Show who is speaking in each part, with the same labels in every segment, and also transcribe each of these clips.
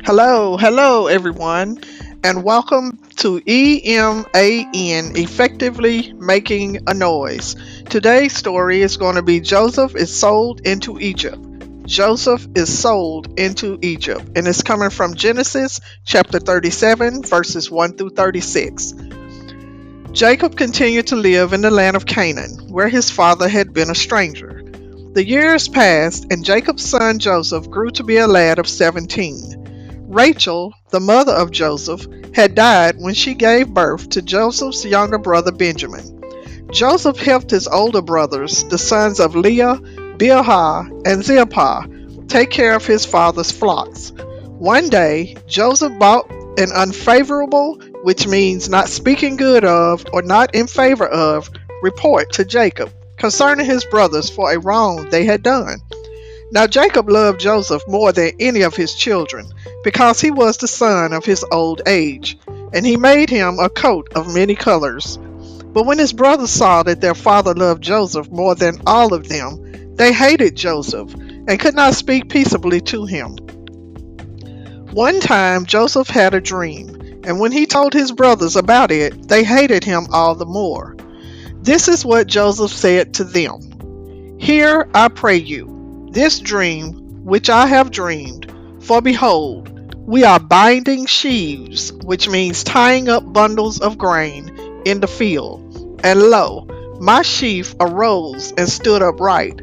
Speaker 1: Hello everyone, and welcome to E.M.A.N. Effectively Making a Noise. Today's story is going to be Joseph is sold into Egypt. Joseph is sold into Egypt, and it's coming from Genesis chapter 37, verses 1 through 36. Jacob continued to live in the land of Canaan, where his father had been a stranger. The years passed, and Jacob's son Joseph grew to be a lad of 17. Rachel, the mother of Joseph, had died when she gave birth to Joseph's younger brother Benjamin. Joseph helped his older brothers, the sons of Leah, Bilhah, and Zilpah, take care of his father's flocks. One day, Joseph brought an unfavorable, which means not speaking good of or not in favor of, report to Jacob concerning his brothers for a wrong they had done. Now Jacob loved Joseph more than any of his children, because he was the son of his old age, and he made him a coat of many colors. But when his brothers saw that their father loved Joseph more than all of them, they hated Joseph, and could not speak peaceably to him. One time Joseph had a dream, and when he told his brothers about it, they hated him all the more. This is what Joseph said to them: "Hear, I pray you, this dream which I have dreamed. For behold, we are binding sheaves," which means tying up bundles of grain, "in the field. And lo, my sheaf arose and stood upright.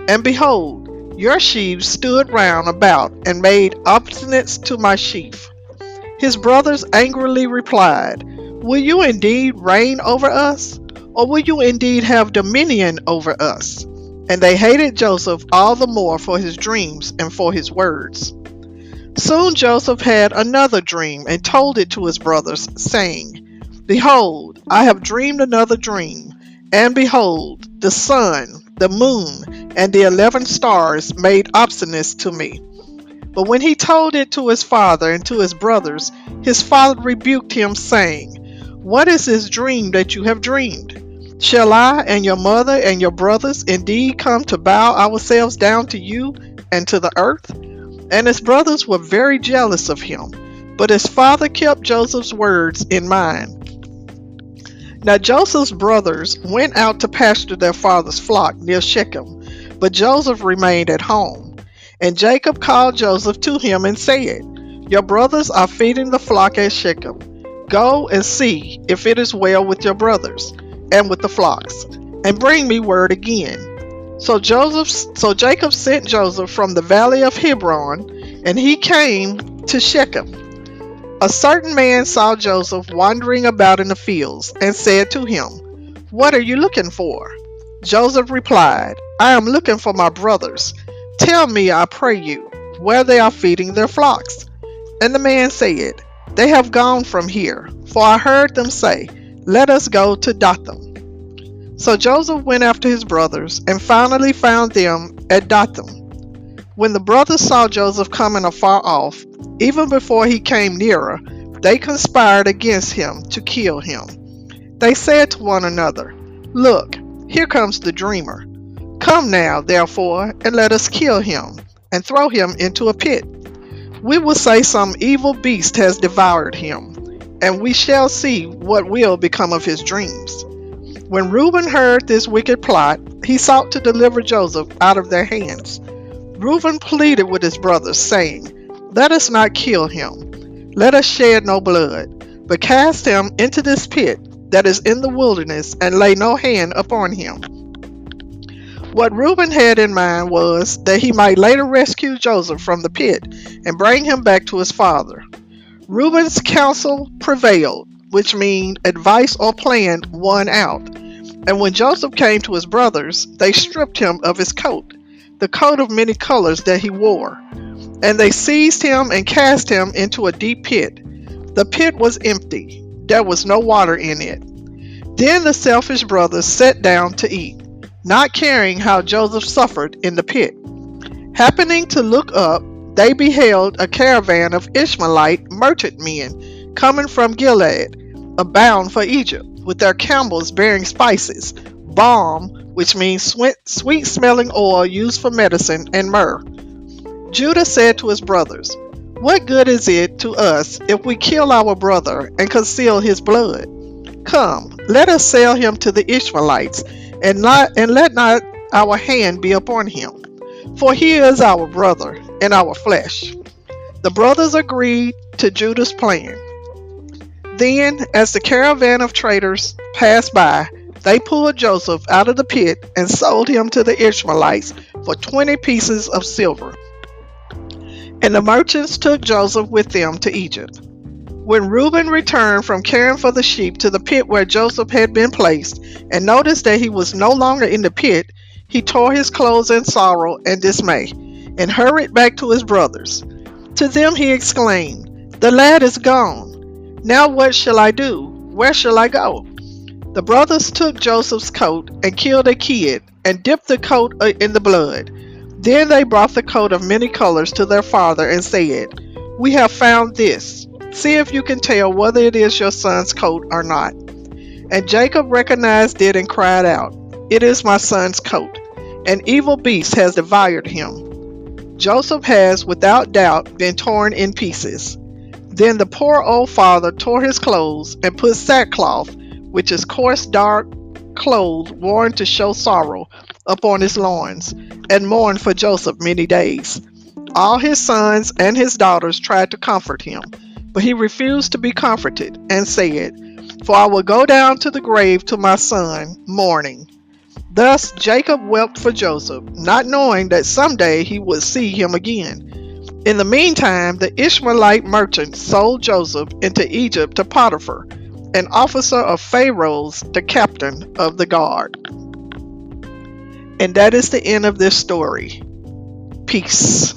Speaker 1: And behold, your sheaves stood round about and made obeisance to my sheaf." His brothers angrily replied, "Will you indeed reign over us? Or will you indeed have dominion over us?" And they hated Joseph all the more for his dreams and for his words. Soon Joseph had another dream and told it to his brothers, saying, "Behold, I have dreamed another dream, and behold, the sun, the moon, and the 11 stars made obeisance to me." But when he told it to his father and to his brothers, his father rebuked him, saying, "What is this dream that you have dreamed? Shall I and your mother and your brothers indeed come to bow ourselves down to you and to the earth?" And his brothers were very jealous of him, but his father kept Joseph's words in mind. Now Joseph's brothers went out to pasture their father's flock near Shechem, but Joseph remained at home. And Jacob called Joseph to him and said, "Your brothers are feeding the flock at Shechem. Go and see if it is well with your brothers and with the flocks, and bring me word again." So Jacob sent Joseph from the valley of Hebron, and he came to Shechem. A certain man saw Joseph wandering about in the fields, and said to him, "What are you looking for?" Joseph replied, "I am looking for my brothers. Tell me, I pray you, where they are feeding their flocks." And the man said, "They have gone from here, for I heard them say, 'Let us go to Dothan.'" So Joseph went after his brothers, and finally found them at Dothan. When the brothers saw Joseph coming afar off, even before he came nearer, they conspired against him to kill him. They said to one another, "Look, here comes the dreamer. Come now, therefore, and let us kill him, and throw him into a pit. We will say some evil beast has devoured him, and we shall see what will become of his dreams." When Reuben heard this wicked plot, he sought to deliver Joseph out of their hands. Reuben pleaded with his brothers, saying, "Let us not kill him. Let us shed no blood, but cast him into this pit that is in the wilderness, and lay no hand upon him." What Reuben had in mind was that he might later rescue Joseph from the pit and bring him back to his father. Reuben's counsel prevailed, which means advice or plan won out. And when Joseph came to his brothers, they stripped him of his coat, the coat of many colors that he wore. And they seized him and cast him into a deep pit. The pit was empty. There was no water in it. Then the selfish brothers sat down to eat, not caring how Joseph suffered in the pit. Happening to look up, they beheld a caravan of Ishmaelite merchantmen coming from Gilead, bound for Egypt, with their camels bearing spices, balm, which means sweet-smelling oil used for medicine, and myrrh. Judah said to his brothers, What good is it to us if we kill our brother and conceal his blood? Come, let us sell him to the Ishmaelites, and let not our hand be upon him. For he is our brother and our flesh." The brothers agreed to Judah's plan. Then, as the caravan of traders passed by, they pulled Joseph out of the pit and sold him to the Ishmaelites for 20 pieces of silver. And the merchants took Joseph with them to Egypt. When Reuben returned from caring for the sheep to the pit where Joseph had been placed, and noticed that he was no longer in the pit, he tore his clothes in sorrow and dismay, and hurried back to his brothers. To them he exclaimed, "The lad is gone. Now what shall I do? Where shall I go?" The brothers took Joseph's coat and killed a kid, and dipped the coat in the blood. Then they brought the coat of many colors to their father and said, "We have found this. See if you can tell whether it is your son's coat or not." And Jacob recognized it and cried out, "It is my son's coat. An evil beast has devoured him. Joseph has, without doubt, been torn in pieces." Then the poor old father tore his clothes and put sackcloth, which is coarse dark clothes worn to show sorrow, upon his loins, and mourned for Joseph many days. All his sons and his daughters tried to comfort him, but he refused to be comforted, and said, "For I will go down to the grave to my son, mourning." Thus Jacob wept for Joseph, not knowing that someday he would see him again. In the meantime, the Ishmaelite merchants sold Joseph into Egypt to Potiphar, an officer of Pharaoh's, the captain of the guard. And that is the end of this story. Peace.